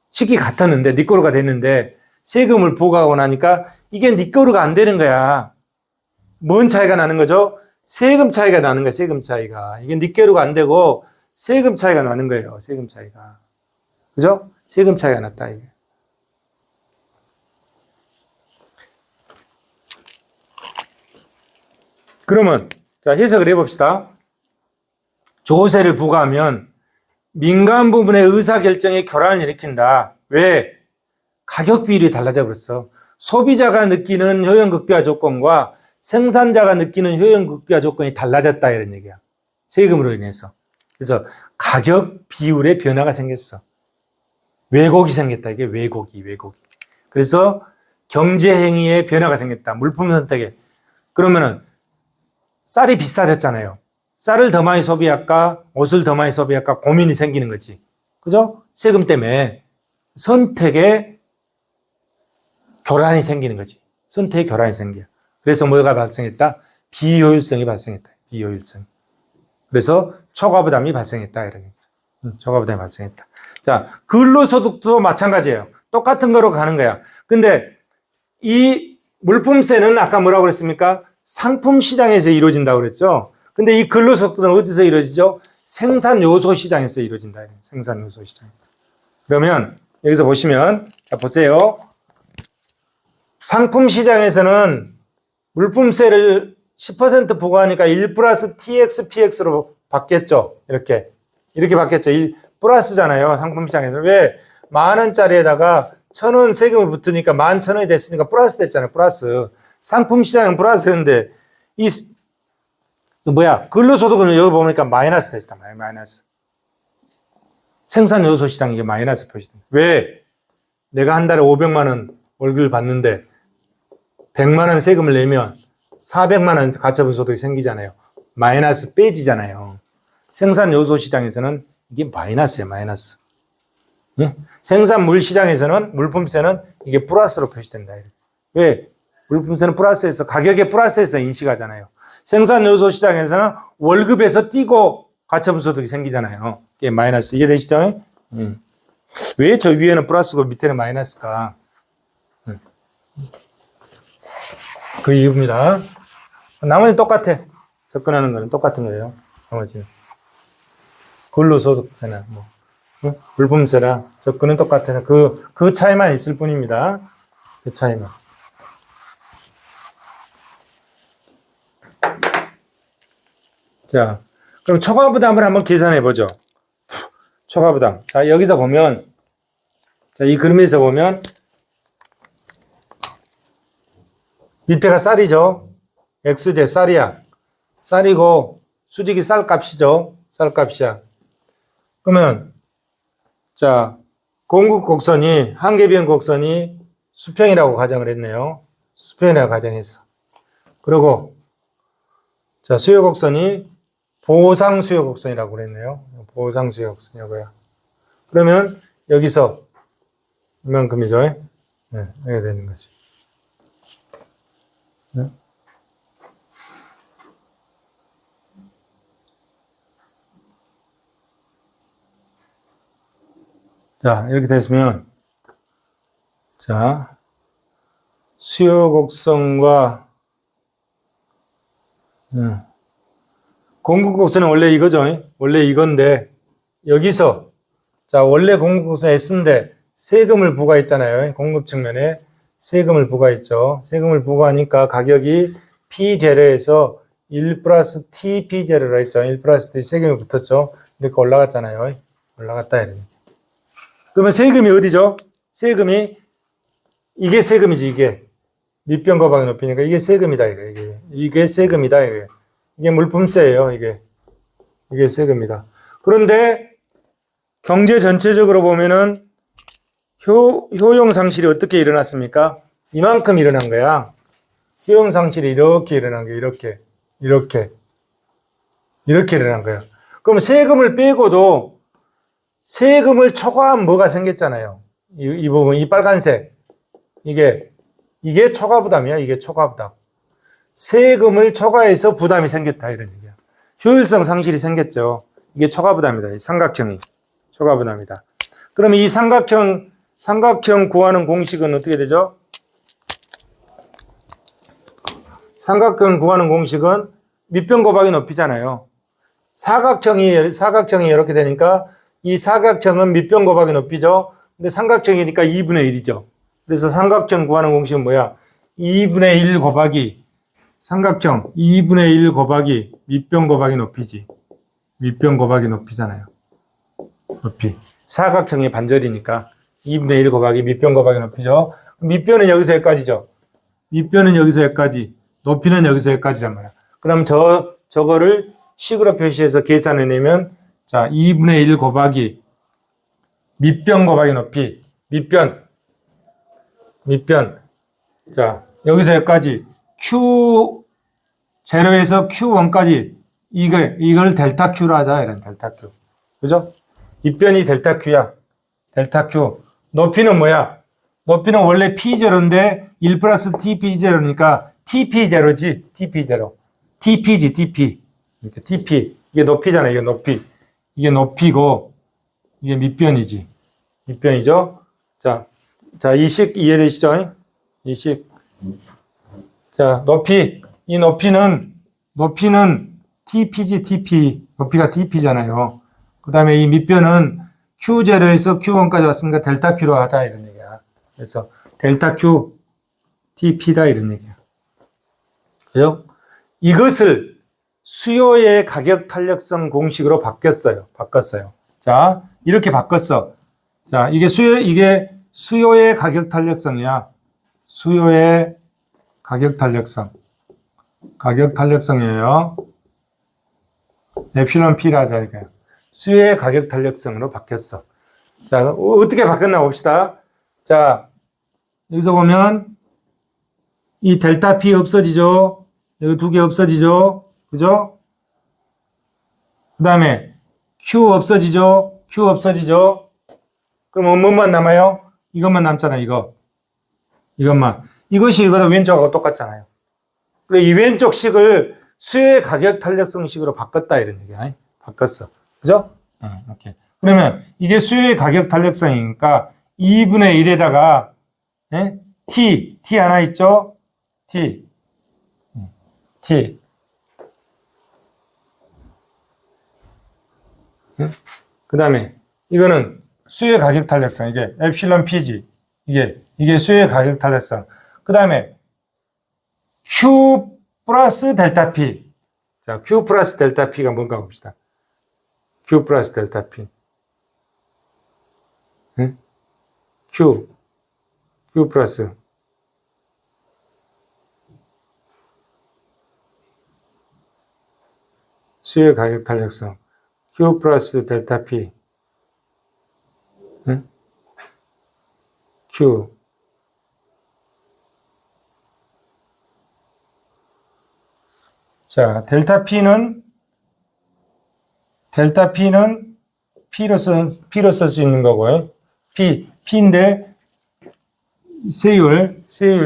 시기 같았는데, 네 거로가 됐는데, 세금을 부과하고 나니까 이게 네 거로가 안 되는 거야. 뭔 차이가 나는 거죠? 세금 차이가 나는 거야, 세금 차이가. 이게 네 거로가 안 되고, 세금 차이가 나는 거예요, 세금 차이가. 그죠? 세금 차이가 났다, 이게. 그러면, 자, 해석을 해봅시다. 조세를 부과하면 민간 부분의 의사결정에 교란을 일으킨다. 왜? 가격 비율이 달라져 버렸어. 소비자가 느끼는 효용극대화 조건과 생산자가 느끼는 효용극대화 조건이 달라졌다. 이런 얘기야. 세금으로 인해서. 그래서 가격 비율의 변화가 생겼어. 왜곡이 생겼다. 이게 왜곡이. 그래서 경제행위의 변화가 생겼다. 물품 선택에. 그러면은 쌀이 비싸졌잖아요. 쌀을 더 많이 소비할까? 옷을 더 많이 소비할까? 고민이 생기는 거지. 그죠? 세금 때문에 선택에 교란이 생기는 거지. 선택에 교란이 생겨. 그래서 뭐가 발생했다? 비효율성이 발생했다. 비효율성. 그래서 초과부담이 발생했다. 이런 거죠. 초과부담이 발생했다. 자, 근로소득도 마찬가지예요. 똑같은 거로 가는 거야. 근데 이 물품세는 아까 뭐라고 그랬습니까? 상품 시장에서 이루어진다고 그랬죠? 근데 이 근로소득은 어디서 이루어지죠? 생산요소 시장에서 이루어진다. 생산요소 시장에서. 그러면 여기서 보시면, 자, 보세요. 상품 시장에서는 물품세를 10% 부과하니까 1 플러스 TX, PX로 바뀌었죠. 이렇게 바뀌었죠. 1 플러스잖아요. 상품 시장에서. 왜? 10,000원짜리에다가 1,000원 세금을 붙으니까 11,000원이 됐으니까 플러스 됐잖아요. 플러스. 상품 시장은 플러스 됐는데, 근로소득은 여기 보니까 마이너스 됐다. 마이너스. 생산요소 시장 이게 마이너스 표시됩니다. 왜? 내가 한 달에 500만 원 월급을 받는데 100만 원 세금을 내면 400만 원 가처분 소득이 생기잖아요. 마이너스 빼지잖아요. 생산요소 시장에서는 이게 마이너스예요. 마이너스. 예? 생산물 시장에서는 물품세는 이게 플러스로 표시된다. 왜? 물품세는 플러스에서 가격에 플러스에서 인식하잖아요. 생산요소 시장에서는 월급에서 띄고 가처분 소득이 생기잖아요. 이게 마이너스. 이게 되시죠? 왜 저 위에는 플러스고 밑에는 마이너스일까? 그 이유입니다. 나머지는 똑같아. 접근하는 거는 똑같은 거예요. 나머지는. 근로소득세나, 물품세나 접근은 똑같아서 그 차이만 있을 뿐입니다. 그 차이만. 자, 그럼 초과부담을 한번 계산해 보죠. 초과부담. 자, 여기서 보면, 자, 이 그림에서 보면, 밑에가 쌀이죠. X제 쌀이야. 쌀이고, 수직이 쌀값이죠. 쌀값이야. 그러면, 자, 공급 곡선이, 한계비용 곡선이 수평이라고 가정을 했네요. 수평이라고 가정했어. 그리고, 자, 수요 곡선이 보상 수요 곡선이라고 그랬네요. 보상 수요 곡선이고요. 그러면 여기서 이만큼이죠. 네, 이렇게 되는 거지. 네. 자, 이렇게 됐으면, 자, 수요 곡선과 공급 곡선은 원래 이거죠. 원래 이건데, 여기서, 자, 원래 공급 곡선 S인데, 세금을 부과했잖아요. 공급 측면에 세금을 부과했죠. 세금을 부과하니까 가격이 P재료에서 1 플러스 T P재료로 했죠. 1 플러스 T 세금이 붙었죠. 이렇게 올라갔잖아요. 올라갔다, 이렇게. 그러면 세금이 어디죠? 세금이, 이게 세금이지, 이게. 밑변 거박이 높이니까 이게 세금이다, 이게. 이게 세금이다, 이게. 이게 물품세예요, 이게. 이게 세금이다. 그런데 경제 전체적으로 보면은 효용 상실이 어떻게 일어났습니까? 이만큼 일어난 거야. 효용 상실이 이렇게 일어난 거야, 이렇게 일어난 거야. 그럼 세금을 빼고도 세금을 초과한 뭐가 생겼잖아요. 이 부분, 이 빨간색. 이게 초과부담이야, 이게 초과부담. 세금을 초과해서 부담이 생겼다, 이런 얘기야. 효율성 상실이 생겼죠. 이게 초과부담이다, 이 삼각형이. 초과부담이다. 그러면 이 삼각형 구하는 공식은 어떻게 되죠? 삼각형 구하는 공식은 밑변 곱하기 높이잖아요. 사각형이 이렇게 되니까 이 사각형은 밑변 곱하기 높이죠. 근데 삼각형이니까 2분의 1이죠. 그래서 삼각형 구하는 공식은 뭐야? 2분의 1 곱하기 삼각형 2분의 1 곱하기 밑변 곱하기 높이지. 밑변 곱하기 높이잖아요. 높이. 사각형의 반절이니까 2분의 1 곱하기 밑변 곱하기 높이죠. 밑변은 여기서 여기까지죠. 밑변은 여기서 여기까지. 높이는 여기서 여기까지란 말이야. 그럼 저거를 식으로 표시해서 계산해내면, 자, 2분의 1 곱하기 밑변 곱하기 높이. 밑변. 자, 여기서 여기까지. Q0에서 Q1까지. 이걸 델타 Q로 하자. 이런 델타 Q. 그죠? 밑변이 델타 Q야. 델타 Q. 높이는 뭐야? 높이는 원래 P0인데 1 플러스 TP0니까 TP0지. TP0. TP지, TP. 이렇게 TP. 이게 높이잖아, 이게 높이. 이게 높이고, 이게 밑변이지. 밑변이죠? 자, 이 식 이해되시죠? 이 식. 자, 높이. 이 높이는 TP지, TP. 높이가 TP잖아요. 그 다음에 이 밑변은 Q0에서 Q1까지 왔으니까 델타 Q로 하자, 이런 얘기야. 그래서 델타 Q, TP다, 이런 얘기야. 그죠? 이것을 수요의 가격 탄력성 공식으로 바꿨어요. 자, 이렇게 바꿨어. 자, 이게 수요의 가격 탄력성이야. 수요의 가격 탄력성. 가격 탄력성이에요. 엡실론 P라 하자, 이거야. 수요의 가격 탄력성으로 바뀌었어. 자, 어떻게 바뀌었나 봅시다. 자, 여기서 보면 이 델타 P 없어지죠? 여기 두 개 없어지죠? 그죠? 그 다음에 Q 없어지죠? Q 없어지죠? 그럼 뭐만 남아요? 이것만 남잖아, 이것만. 이것이 이거는 왼쪽하고 똑같잖아요. 그래, 이 왼쪽 식을 수요의 가격 탄력성 식으로 바꿨다, 이런 얘기야. 바꿨어. 그죠? 이렇게. 그러면 이게 수요의 가격 탄력성이니까 2분의 1에다가 T 하나 있죠? T. 그 다음에 이거는 수요의 가격 탄력성. 이게 엡실론 P지. 이게 수요의 가격 탄력성. 그 다음에 Q 플러스 델타 P. 자, Q 플러스 델타 P가 뭔가 봅시다. Q 플러스 델타 P. Q 플러스. 수요의 가격 탄력성. Q 플러스 델타 P. Q. 자, 델타 P는 P로 쓸 수 있는 거고요. P인데, 세율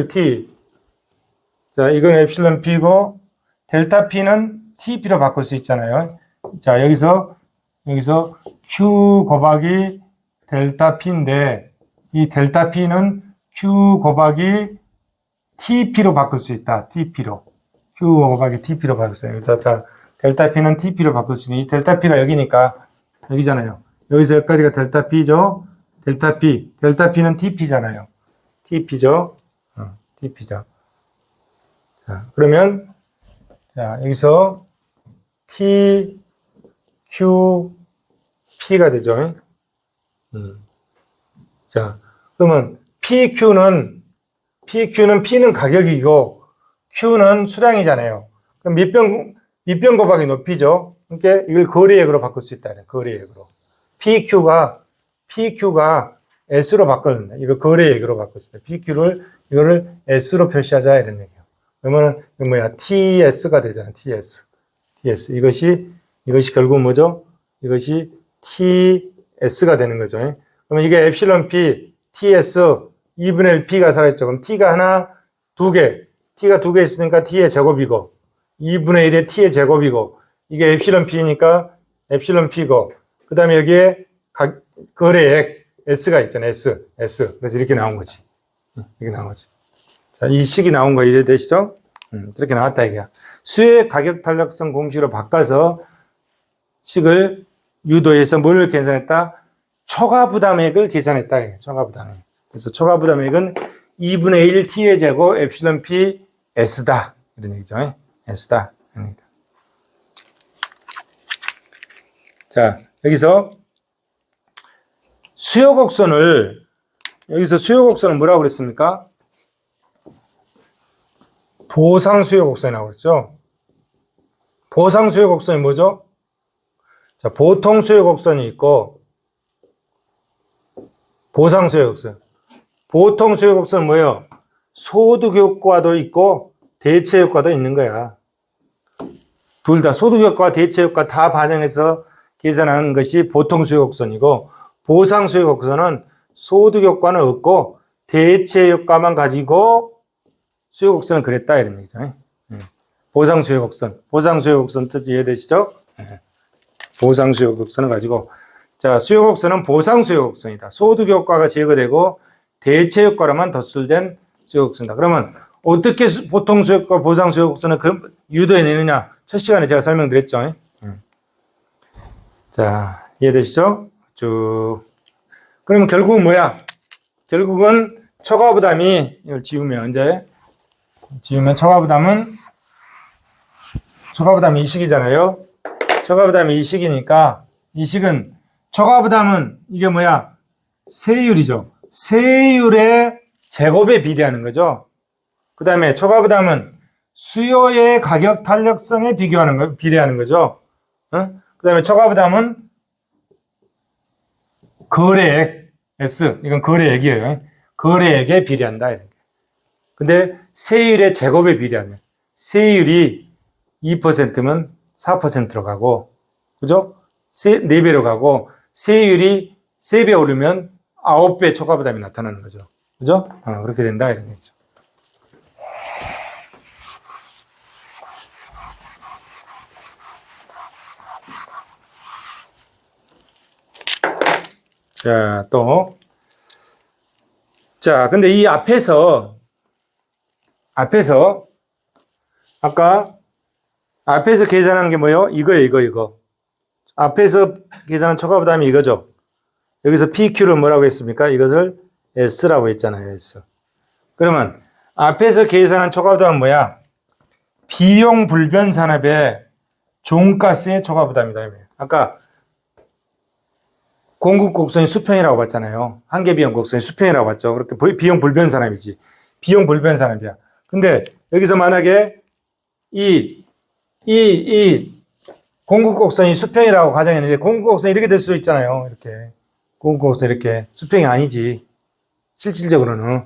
T. 자, 이건 엡실론 P고, 델타 P는 TP로 바꿀 수 있잖아요. 자, 여기서 Q 곱하기 델타 P인데, 이 델타 P는 Q 곱하기 TP로 바꿀 수 있다. TP로. Q 곱하기 TP로 바꿀 수 있다. 자, 델타 P는 TP로 바꿀 수 있는, 이 델타 P가 여기니까, 여기잖아요. 여기서 여기까지가 델타 P죠. 델타 P는 TP잖아요. TP죠. TP죠. 자, 그러면, 자, 여기서 T, Q, P가 되죠. 자, 그러면 PQ는 P는 가격이고 Q는 수량이잖아요. 그럼 밑변 곱하기 높이죠. 그러니까 이걸 거래액으로 바꿀 수 있다. 거래액으로. PQ가 S로 바꿔준다. 이거 거래액으로 바꿀 수 있다. 이거를 S로 표시하자 이런 얘기예요. 그러면은 이거 뭐야? TS가 되잖아. TS. 이것이 결국 뭐죠? 이것이 TS가 되는 거죠. 그러면 이게 엡실론 P, TS, 2분의 1 P가 살아있죠. 그럼 T가 하나, 두 개. T가 두 개 있으니까 T의 제곱이고, 2분의 1의 T의 제곱이고, 이게 엡실론 P니까 엡실론 P고, 그 다음에 여기에 거래액 S가 있잖아요. S. 그래서 이렇게 나온 거지. 이렇게 나온 거지. 자, 이 식이 나온 거 이해되시죠? 이렇게 나왔다, 이게야. 수요의 가격 탄력성 공식으로 바꿔서 식을 유도해서 뭘 계산했다? 초과 부담액을 계산했다. 초과 부담액. 그래서 초과 부담액은 2분의 1 T의 제곱 엡실론 P S다. 이런 얘기죠. S다. 이런 얘기다. 자, 여기서 여기서 수요 곡선을 뭐라고 그랬습니까? 보상 수요 곡선이라고 그랬죠. 보상 수요 곡선이 뭐죠? 자, 보통 수요 곡선이 있고, 보상 수요 곡선. 보통 수요 곡선은 뭐예요? 소득 효과도 있고, 대체 효과도 있는 거야. 둘 다, 소득 효과, 대체 효과 다 반영해서 계산하는 것이 보통 수요 곡선이고, 보상 수요 곡선은 소득 효과는 없고, 대체 효과만 가지고 수요 곡선은 그랬다, 이런 얘기죠. 보상 수요 곡선. 보상 수요 곡선 뜻 이해되시죠? 보상 수요 곡선을 가지고, 자, 수요 곡선은 보상 수요 곡선이다. 소득 효과가 제거되고 대체 효과로만 덧술된 수요 곡선이다. 그러면 어떻게 보통 수요 효과, 보상 수요 곡선을 유도해내느냐? 첫 시간에 제가 설명드렸죠. 자, 이해되시죠? 쭉. 그러면 결국은 뭐야? 결국은 초과 부담이, 이걸 지우면 초과 부담이 이 식이잖아요. 초과 부담이 이 식이니까, 이 식은, 초과 부담은 이게 뭐야? 세율이죠. 세율의 제곱에 비례하는 거죠. 그 다음에 초과 부담은 수요의 가격 탄력성에 비례하는 거죠. 그 다음에 초과 부담은 거래액, S. 이건 거래액이에요. 거래액에 비례한다. 근데 세율의 제곱에 비례하는. 세율이 2%면 4%로 가고, 그죠? 4배로 가고, 세율이 3배 오르면 9배 초과 부담이 나타나는 거죠. 그죠? 그렇게 된다. 이런 얘기죠. 자, 또. 자, 근데 이 앞에서, 아까, 앞에서 계산한 게 뭐예요? 이거. 앞에서 계산한 초과 부담이 이거죠. 여기서 PQ를 뭐라고 했습니까? 이것을 S라고 했잖아요, S. 그러면, 앞에서 계산한 초과 부담은 뭐야? 비용 불변 산업의 종가세의 초과 부담이다. 아까, 공급 곡선이 수평이라고 봤잖아요. 한계 비용 곡선이 수평이라고 봤죠. 그렇게 비용 불변 산업이지. 비용 불변 산업이야. 근데 여기서 만약에 이 공급 곡선이 수평이라고 가정했는데 공급 곡선이 이렇게 될 수도 있잖아요. 이렇게. 공급 곡선 이렇게. 수평이 아니지. 실질적으로는.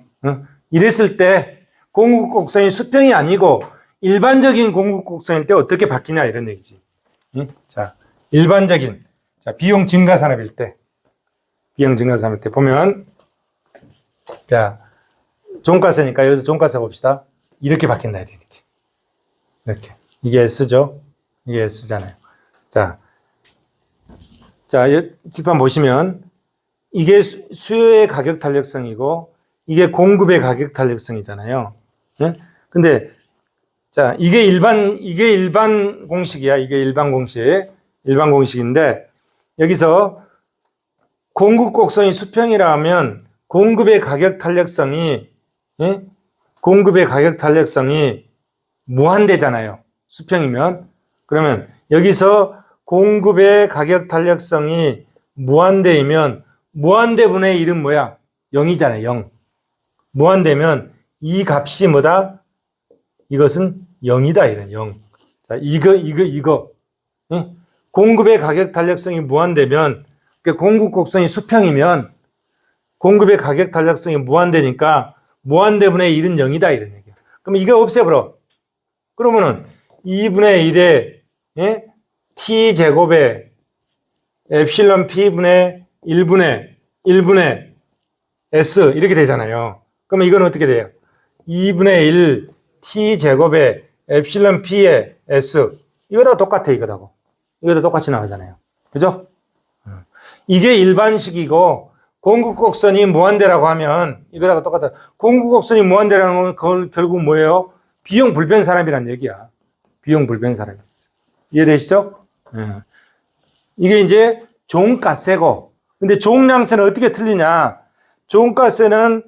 이랬을 때 공급 곡선이 수평이 아니고 일반적인 공급 곡선일 때 어떻게 바뀌냐 이런 얘기지. 자, 일반적인 비용 증가 산업일 때 보면, 자, 종가세니까 여기서 종가세 봅시다. 이렇게 바뀐다, 이렇게. 이게 S죠? 이게 S잖아요. 자, 뒷판 보시면, 이게 수요의 가격 탄력성이고, 이게 공급의 가격 탄력성이잖아요. 예? 근데, 자, 이게 일반 공식이야. 이게 일반 공식인데, 여기서 공급 곡선이 수평이라 하면 공급의 가격 탄력성이 무한대잖아요. 수평이면. 그러면 여기서 공급의 가격 탄력성이 무한대이면 무한대분의 1은 뭐야? 0이잖아요. 0. 무한대면 이 값이 뭐다? 이것은 0이다. 이래 0. 자, 이거. 예? 공급의 가격 탄력성이 무한대면, 그러니까 공급 곡선이 수평이면 공급의 가격 탄력성이 무한대니까 무한대분의 1은 0이다. 이런 얘기야. 그럼 이거 없애버려. 그러면은 2분의 1에 예? t제곱에 엡실론 p분의 1분의 s 이렇게 되잖아요. 그러면 이건 어떻게 돼요? 2분의 1 t제곱에 엡실론 p의 s 이거다 똑같아. 이거다고. 이거다 똑같이 나오잖아요. 그죠? 이게 일반식이고 공급곡선이 무한대라고 하면 이거다가 똑같아. 공급곡선이 무한대라는 건 그걸 결국 뭐예요? 비용 불변사람이란 얘기야. 비용 불변사람. 이해되시죠? 예. 이게 이제 종가세고, 근데 종량세는 어떻게 틀리냐? 종가세는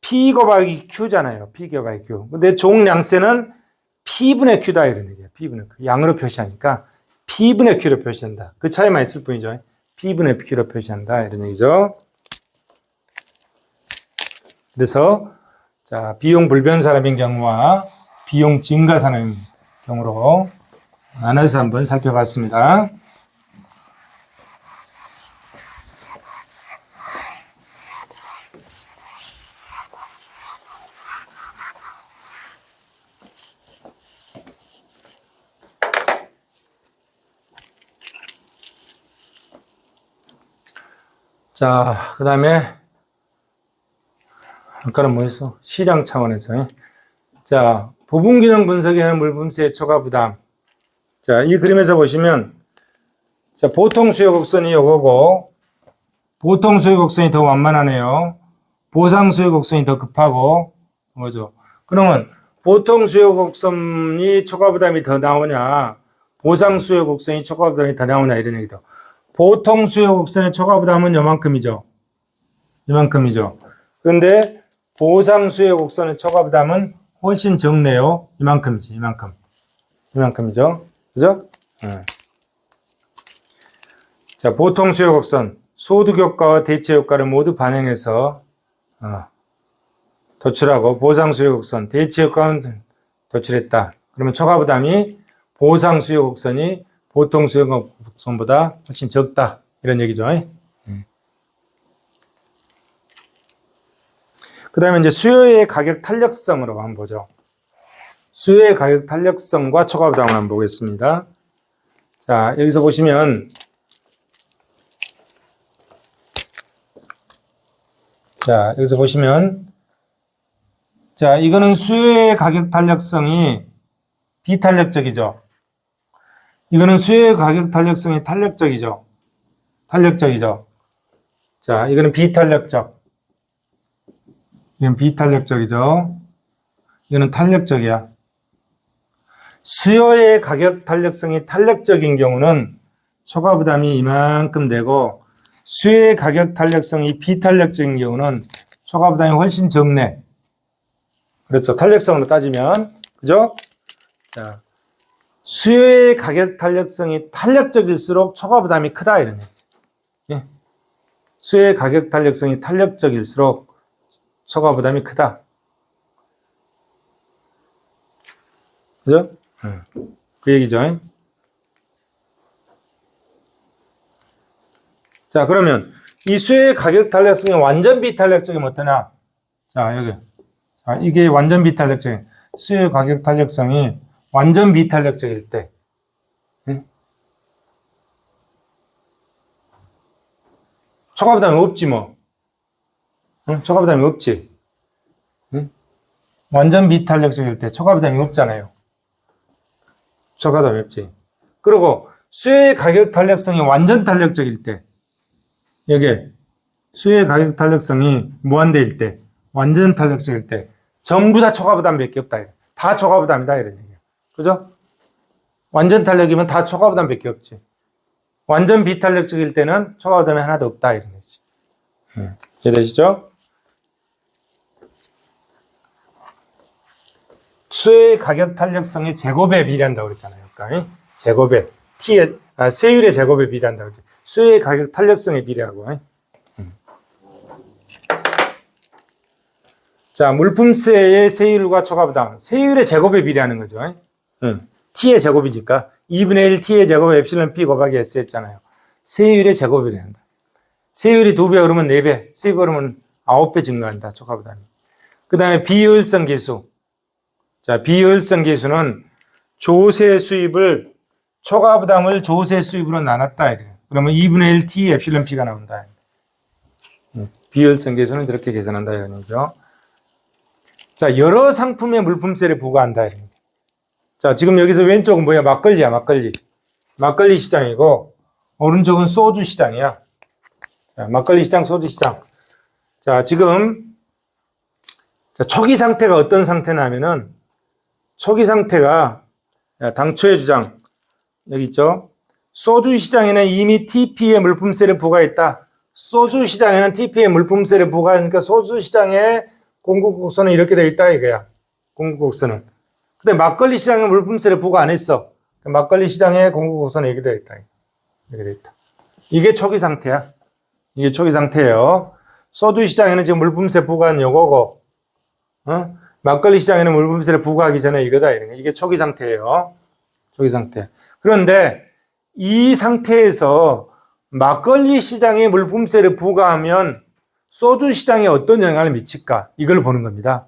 P 곱하기 Q잖아요. P 곱하기 Q. 근데 종량세는 P분의 Q다 이런 얘기야. P분의 Q. 양으로 표시하니까 P분의 Q로 표시한다. 그 차이만 있을 뿐이죠. P분의 Q로 표시한다 이런 얘기죠. 그래서 자, 비용 불변사람인 경우와 비용 증가사람인 경우로 나눠서 한번 살펴봤습니다. 자, 그 다음에 아까는 뭐였어? 시장 차원에서. 자, 부분균형 분석에는 물분수의 초과 부담. 자, 이 그림에서 보시면, 자, 보통 수요 곡선이 요거고, 보통 수요 곡선이 더 완만하네요. 보상 수요 곡선이 더 급하고, 뭐죠? 그러면, 보통 수요 곡선이 초과 부담이 더 나오냐, 보상 수요 곡선이 초과 부담이 더 나오냐, 이런 얘기죠. 보통 수요 곡선의 초과 부담은 요만큼이죠. 이만큼이죠. 그런데, 보상 수요 곡선의 초과 부담은 훨씬 적네요. 이만큼이지, 이만큼. 이만큼이죠. 그죠? 자, 보통 수요 곡선, 소득 효과와 대체 효과를 모두 반영해서, 도출하고, 보상 수요 곡선, 대체 효과는 도출했다. 그러면 초과 부담이 보상 수요 곡선이 보통 수요 곡선보다 훨씬 적다. 이런 얘기죠. 그 다음에 이제 수요의 가격 탄력성으로 한번 보죠. 수요의 가격 탄력성과 초과 부담을 한번 보겠습니다. 자, 여기서 보시면, 자, 이거는 수요의 가격 탄력성이 비탄력적이죠. 이거는 수요의 가격 탄력성이 탄력적이죠. 자, 이거는 비탄력적. 이건 비탄력적이죠. 이거는 탄력적이야. 수요의 가격 탄력성이 탄력적인 경우는 초과 부담이 이만큼 되고, 수요의 가격 탄력성이 비탄력적인 경우는 초과 부담이 훨씬 적네. 그렇죠. 탄력성으로 따지면. 그죠? 자, 수요의 가격 탄력성이 탄력적일수록 초과 부담이 크다. 이런 얘기죠. 예. 수요의 가격 탄력성이 탄력적일수록 초과 부담이 크다. 그죠? 그 얘기죠. 자, 그러면 이 수요의 가격 탄력성이 완전 비탄력적이면 어떠냐? 자, 여기. 자, 이게 완전 비탄력적인, 수요의 가격 탄력성이 완전 비탄력적일 때. 초과 부담이 없지, 뭐. 초과 부담이 없지. 완전 비탄력적일 때 초과 부담이 없잖아요. 초과 부담이 없지. 그리고 수요의 가격 탄력성이 완전 탄력적일 때, 여기 수요의 가격 탄력성이 무한대일 때, 완전 탄력적일 때, 전부 다 초과 부담밖에 없다. 다 초과 부담이다. 이런 얘기야. 그죠? 완전 탄력이면 다 초과 부담밖에 없지. 완전 비탄력적일 때는 초과 부담이 하나도 없다. 이런 얘기지. 이해되시죠? 수요의 가격 탄력성이 제곱에 비례한다고 그랬잖아요. 그러니까 제곱에, 세율의 제곱에 비례한다고 그랬죠. 수요의 가격 탄력성에 비례하고. 자, 물품세의 세율과 초과부담. 세율의 제곱에 비례하는 거죠. t의 제곱이니까 2분의 1 t의 제곱 엡실론 p 곱하기 s 했잖아요. 세율의 제곱에 비례한다. 세율이 2배 오르면 4배, 3배 오르면 9배 증가한다. 초과부담이. 그 다음에 비효율성 계수. 자, 비효율성 계수는 조세 수입을, 초과부담을 조세 수입으로 나눴다. 그러면 2분의 1 t 엡실론 p가 나온다. 비효율성 계수는 저렇게 계산한다. 이런 거죠. 자, 여러 상품에 물품세를 부과한다. 이런 거. 자, 지금 여기서 왼쪽은 뭐야? 막걸리야, 막걸리. 막걸리 시장이고, 오른쪽은 소주 시장이야. 자, 막걸리 시장, 소주 시장. 자, 지금, 자, 초기 상태가 어떤 상태냐면은, 초기 상태가, 당초의 주장, 여기 있죠? 소주 시장에는 이미 TP에 물품세를 부과했다. 소주 시장에는 TP에 물품세를 부과하니까 소주 시장에 공급곡선은 이렇게 돼 있다, 이거야. 공급곡선은. 근데 막걸리 시장에 물품세를 부과 안 했어. 막걸리 시장에 공급곡선은 이렇게 돼 있다. 이렇게 돼 있다. 이게 초기 상태야. 이게 초기 상태예요. 소주 시장에는 지금 물품세 부과한 요거고, 막걸리 시장에는 물품세를 부과하기 전에 이거다. 이게 초기 상태예요. 초기 상태. 그런데 이 상태에서 막걸리 시장에 물품세를 부과하면 소주 시장에 어떤 영향을 미칠까? 이걸 보는 겁니다.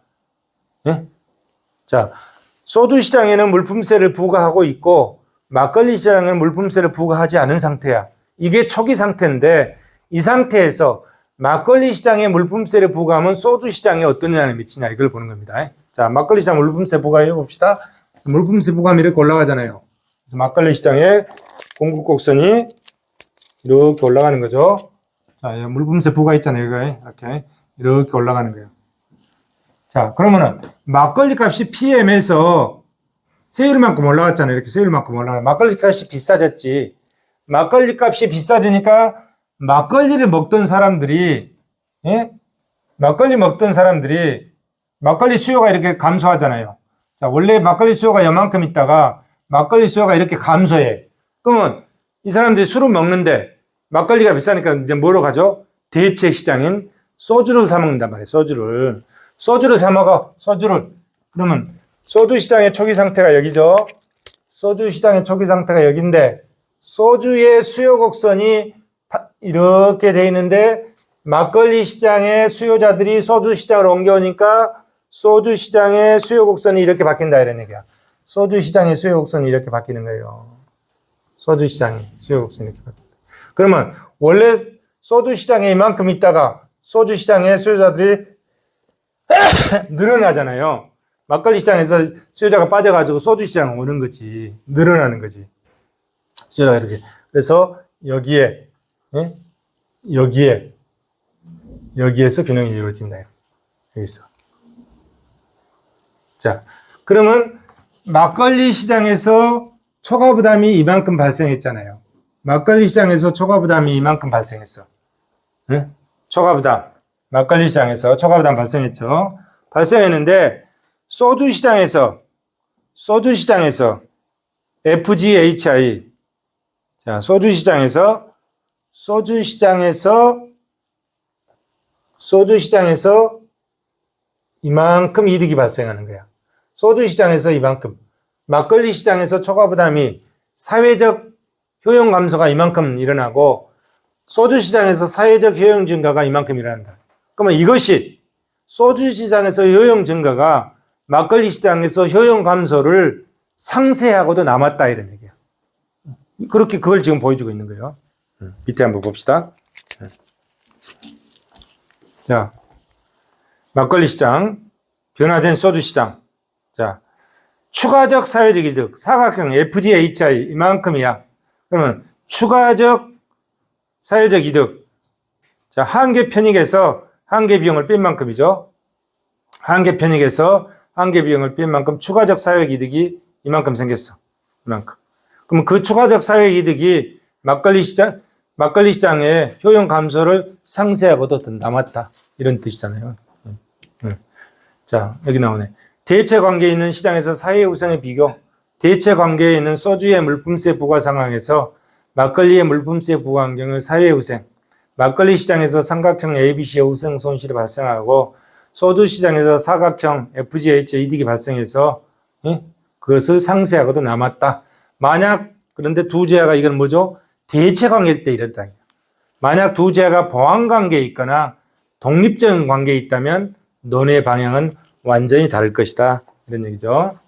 예? 자, 소주 시장에는 물품세를 부과하고 있고 막걸리 시장에는 물품세를 부과하지 않은 상태야. 이게 초기 상태인데 이 상태에서 막걸리 시장에 물품세를 부과하면 소주 시장에 어떤 영향을 미치냐 이걸 보는 겁니다. 자, 막걸리 시장 물품세 부과해 봅시다. 물품세 부과하면 이렇게 올라가잖아요. 그래서 막걸리 시장에 공급곡선이 이렇게 올라가는 거죠. 자, 물품세 부과 있잖아요. 이렇게 올라가는 거예요. 자, 그러면은 막걸리 값이 PM에서 세율만큼 올라갔잖아요. 이렇게 세율만큼 올라가. 막걸리 값이 비싸졌지. 막걸리 값이 비싸지니까 막걸리를 먹던 사람들이, 예? 막걸리 먹던 사람들이 막걸리 수요가 이렇게 감소하잖아요. 자, 원래 막걸리 수요가 요만큼 있다가 막걸리 수요가 이렇게 감소해. 그러면 이 사람들이 술을 먹는데 막걸리가 비싸니까 이제 뭐로 가죠? 대체 시장인 소주를 사 먹는단 말이에요. 소주를 사 먹어. 소주를. 그러면 소주 시장의 초기 상태가 여기죠. 소주 시장의 초기 상태가 여기인데 소주의 수요 곡선이 이렇게 돼 있는데 막걸리 시장의 수요자들이 소주 시장으로 옮겨오니까 소주 시장의 수요 곡선이 이렇게 바뀐다 이런 얘기야. 소주 시장의 수요 곡선이 이렇게 바뀌는 거예요. 소주 시장의 수요 곡선이 이렇게 바뀐다. 그러면 원래 소주 시장에 이만큼 있다가 소주 시장의 수요자들이 늘어나잖아요. 막걸리 시장에서 수요자가 빠져가지고 소주 시장 오는 거지. 늘어나는 거지. 수요자가 이렇게. 그래서 여기에, 예? 여기에서 균형이 이루어진다. 여기서. 자, 그러면 막걸리 시장에서 초과 부담이 이만큼 발생했잖아요. 막걸리 시장에서 초과 부담이 이만큼 발생했어. 예? 초과 부담. 막걸리 시장에서 초과 부담 발생했죠. 발생했는데 소주 시장에서 FGHI 자, 소주 시장에서 이만큼 이득이 발생하는 거야. 소주 시장에서 이만큼. 막걸리 시장에서 초과 부담이 사회적 효용 감소가 이만큼 일어나고 소주 시장에서 사회적 효용 증가가 이만큼 일어난다. 그러면 이것이 소주 시장에서 효용 증가가 막걸리 시장에서 효용 감소를 상쇄하고도 남았다 이런 얘기야. 그렇게 그걸 지금 보여주고 있는 거예요. 밑에 한번 봅시다. 자, 막걸리 시장, 변화된 소주 시장. 자, 추가적 사회적 이득, 사각형 FGHI 이만큼이야. 그러면 추가적 사회적 이득. 자, 한계 편익에서 한계 비용을 뺀 만큼이죠. 한계 편익에서 한계 비용을 뺀 만큼 추가적 사회적 이득이 이만큼 생겼어. 이만큼. 그럼 그 추가적 사회적 이득이 막걸리 시장의 효용 감소를 상쇄하고도 더 남았다. 이런 뜻이잖아요. 자, 여기 나오네. 대체 관계에 있는 시장에서 사회 우상의 비교. 대체 관계에 있는 소주의 물품세 부과 상황에서 막걸리의 물품세 부과 환경의 사회 우생. 막걸리 시장에서 삼각형 ABC의 우생 손실이 발생하고 소득 시장에서 사각형 FGH 이득이 발생해서 그것을 상쇄하고도 남았다. 만약 그런데 두 제야가 이건 뭐죠? 대체 관계일 때 이랬다. 만약 두 제야가 보완 관계에 있거나 독립적인 관계에 있다면 논의 방향은 완전히 다를 것이다. 이런 얘기죠.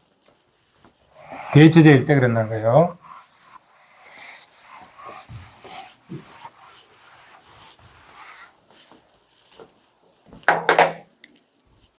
대체제일 때 그런다는 거예요.